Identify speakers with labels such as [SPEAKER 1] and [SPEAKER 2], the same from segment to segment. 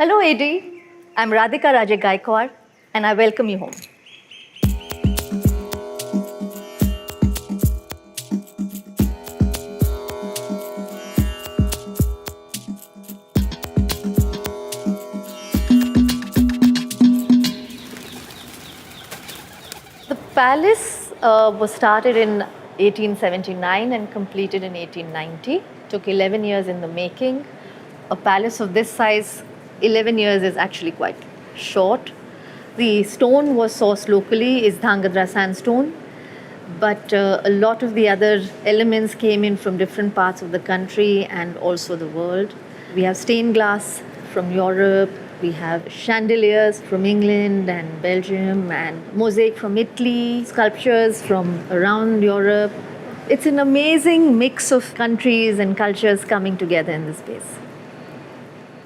[SPEAKER 1] Hello, AD. I'm Radhika Raje Gaikwad, and I welcome you home. The palace was started in 1879 and completed in 1890. Took 11 years in the making. A palace of this size, 11 years is actually quite short. The stone was sourced locally, is Dhangadra sandstone, but a lot of the other elements came in from different parts of the country and also the world. We have stained glass from Europe, we have chandeliers from England and Belgium, and mosaic from Italy, sculptures from around Europe. It's an amazing mix of countries and cultures coming together in this space.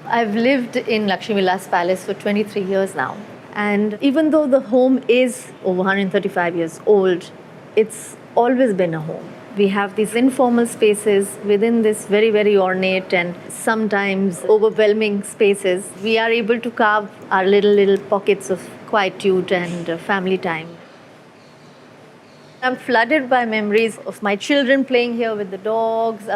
[SPEAKER 1] I've lived in Lakshmi Vilas Palace for 23 years now. And even though the home is over 135 years old, it's always been a home. We have these informal spaces within this very, very ornate and sometimes overwhelming spaces. We are able to carve our little pockets of quietude and family time. I'm flooded by memories of my children playing here with the dogs,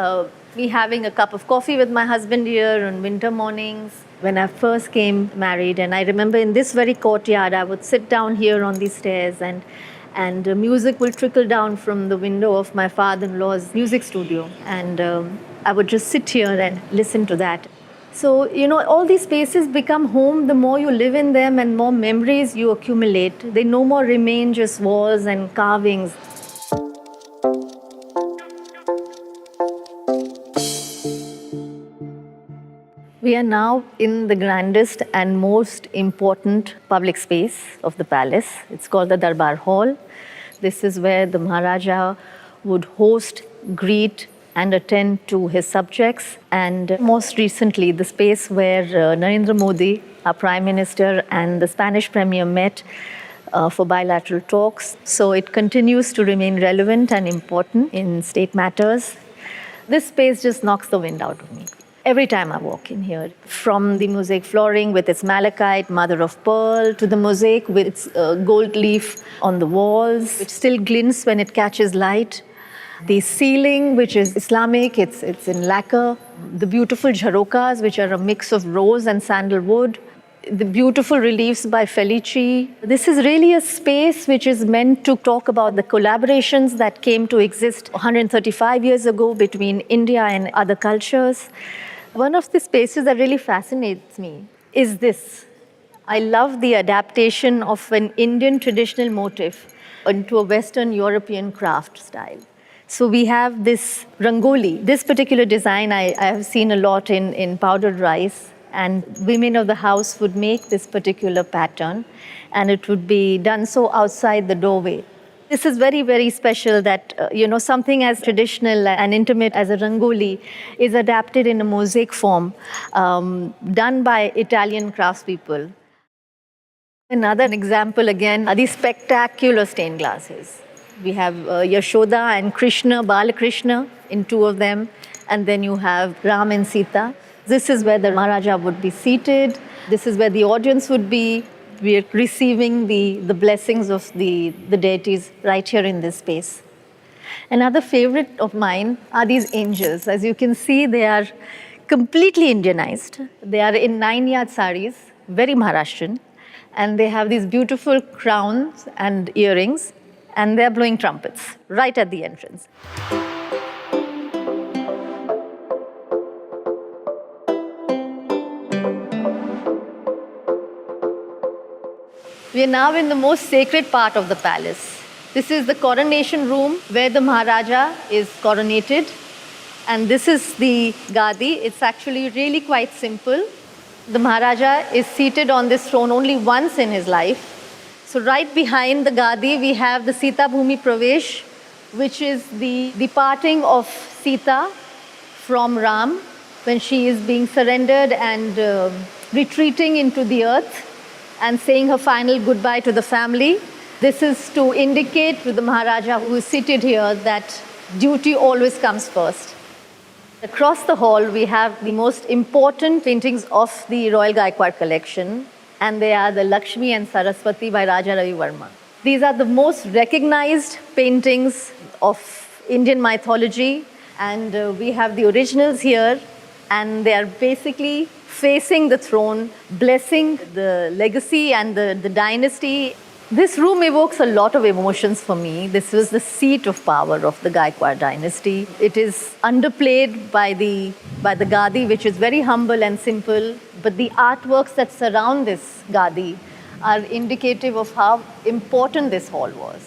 [SPEAKER 1] me having a cup of coffee with my husband here on winter mornings. When I first came married, and I remember in this very courtyard, I would sit down here on these stairs and music will trickle down from the window of my father-in-law's music studio. And I would just sit here and listen to that. So, all these spaces become home the more you live in them and more memories you accumulate. They no more remain just walls and carvings. We are now in the grandest and most important public space of the palace. It's called the Darbar Hall. This is where the Maharaja would host, greet, and attend to his subjects. And most recently, the space where Narendra Modi, our Prime Minister, and the Spanish Premier met for bilateral talks. So it continues to remain relevant and important in state matters. This space just knocks the wind out of me every time I walk in here. From the mosaic flooring with its malachite, mother of pearl, to the mosaic with its gold leaf on the walls, which still glints when it catches light. The ceiling, which is Islamic, it's in lacquer. The beautiful jharokas, which are a mix of rose and sandalwood. The beautiful reliefs by Felici. This is really a space which is meant to talk about the collaborations that came to exist 135 years ago between India and other cultures. One of the spaces that really fascinates me is this. I love the adaptation of an Indian traditional motif into a Western European craft style. So we have this rangoli. This particular design I have seen a lot in powdered rice, and women of the house would make this particular pattern, and it would be done so outside the doorway. This is very, very special that, something as traditional and intimate as a rangoli is adapted in a mosaic form, done by Italian craftspeople. Another example again are these spectacular stained glasses. We have Yashoda and Krishna, Balakrishna in two of them, and then you have Ram and Sita. This is where the Maharaja would be seated. This is where the audience would be. We are receiving the blessings of the deities right here in this space. Another favorite of mine are these angels. As you can see, they are completely Indianized. They are in 9-yard saris, very Maharashtrian, and they have these beautiful crowns and earrings, and they're blowing trumpets right at the entrance. We are now in the most sacred part of the palace. This is the coronation room where the Maharaja is coronated. And this is the Gadi. It's actually really quite simple. The Maharaja is seated on this throne only once in his life. So right behind the Gadi, we have the Sita Bhumi Pravesh, which is the departing of Sita from Ram when she is being surrendered and retreating into the earth and saying her final goodbye to the family. This is to indicate to the Maharaja who is seated here that duty always comes first. Across the hall, we have the most important paintings of the Royal Gaikwad collection, and they are the Lakshmi and Saraswati by Raja Ravi Verma. These are the most recognized paintings of Indian mythology, and we have the originals here, and they are basically facing the throne, blessing the legacy and the dynasty. This room evokes a lot of emotions for me. This was the seat of power of the Gaikwad dynasty. It is underplayed by the Gadi, which is very humble and simple, but the artworks that surround this Gadi are indicative of how important this hall was.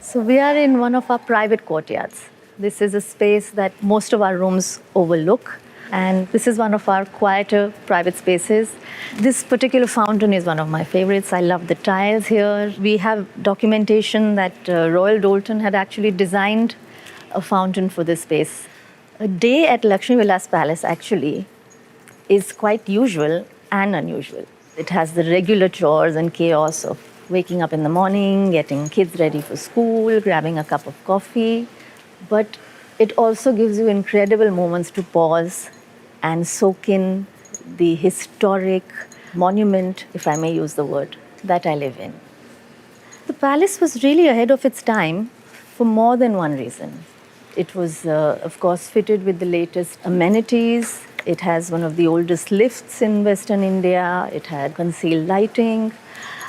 [SPEAKER 1] So we are in one of our private courtyards. This is a space that most of our rooms overlook. And this is one of our quieter private spaces. This particular fountain is one of my favorites. I love the tiles here. We have documentation that Royal Doulton had actually designed a fountain for this space. A day at Lakshmi Vilas Palace actually is quite usual and unusual. It has the regular chores and chaos of waking up in the morning, getting kids ready for school, grabbing a cup of coffee. But it also gives you incredible moments to pause and soak in the historic monument, if I may use the word, that I live in. The palace was really ahead of its time for more than one reason. It was, of course, fitted with the latest amenities. It has one of the oldest lifts in Western India. It had concealed lighting.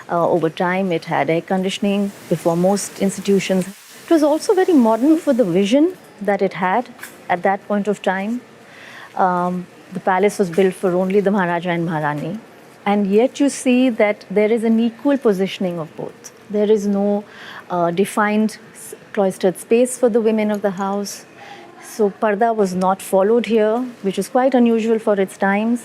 [SPEAKER 1] Over time, it had air conditioning before most institutions. It was also very modern for the vision that it had at that point of time. The palace was built for only the Maharaja and Maharani. And yet you see that there is an equal positioning of both. There is no defined cloistered space for the women of the house. So parda was not followed here, which is quite unusual for its times.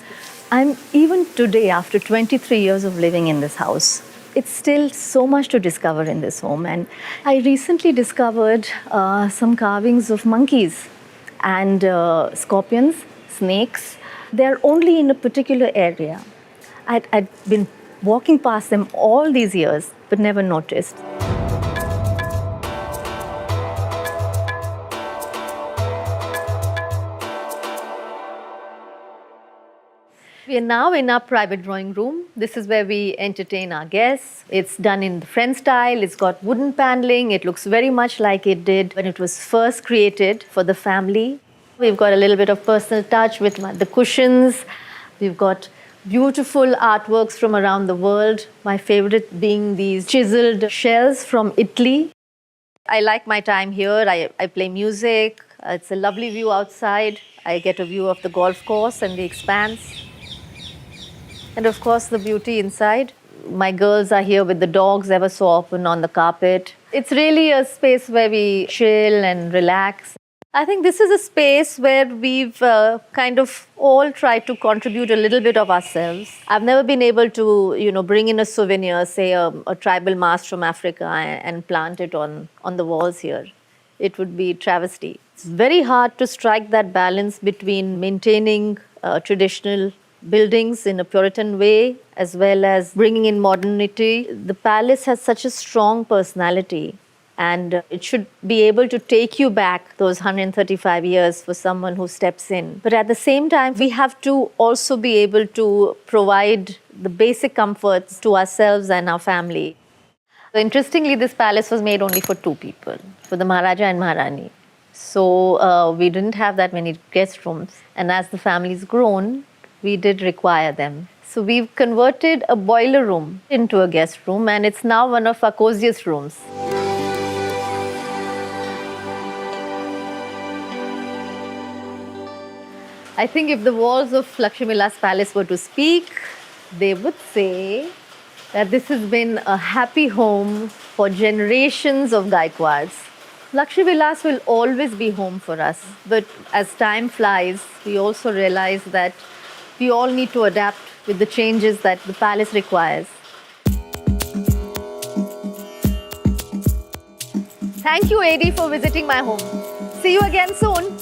[SPEAKER 1] And even today, after 23 years of living in this house, it's still so much to discover in this home. And I recently discovered some carvings of monkeys and scorpions, snakes. They're only in a particular area. I'd been walking past them all these years, but never noticed. We are now in our private drawing room. This is where we entertain our guests. It's done in the French style. It's got wooden paneling. It looks very much like it did when it was first created for the family. We've got a little bit of personal touch with the cushions. We've got beautiful artworks from around the world. My favorite being these chiseled shells from Italy. I like my time here. I play music. It's a lovely view outside. I get a view of the golf course and the expanse. And of course, the beauty inside. My girls are here with the dogs ever so often on the carpet. It's really a space where we chill and relax. I think this is a space where we've kind of all tried to contribute a little bit of ourselves. I've never been able to, bring in a souvenir, say a tribal mask from Africa and plant it on the walls here. It would be travesty. It's very hard to strike that balance between maintaining traditional buildings in a Puritan way, as well as bringing in modernity. The palace has such a strong personality, and it should be able to take you back those 135 years for someone who steps in. But at the same time, we have to also be able to provide the basic comforts to ourselves and our family. So interestingly, this palace was made only for two people, for the Maharaja and Maharani. So we didn't have that many guest rooms. And as the family's grown, we did require them. So we've converted a boiler room into a guest room, and it's now one of our coziest rooms. I think if the walls of Lakshmi Vilas Palace were to speak, they would say that this has been a happy home for generations of Gaikwads. Lakshmi Vilas will always be home for us, but as time flies, we also realize that we all need to adapt with the changes that the palace requires. Thank you, AD, for visiting my home. See you again soon.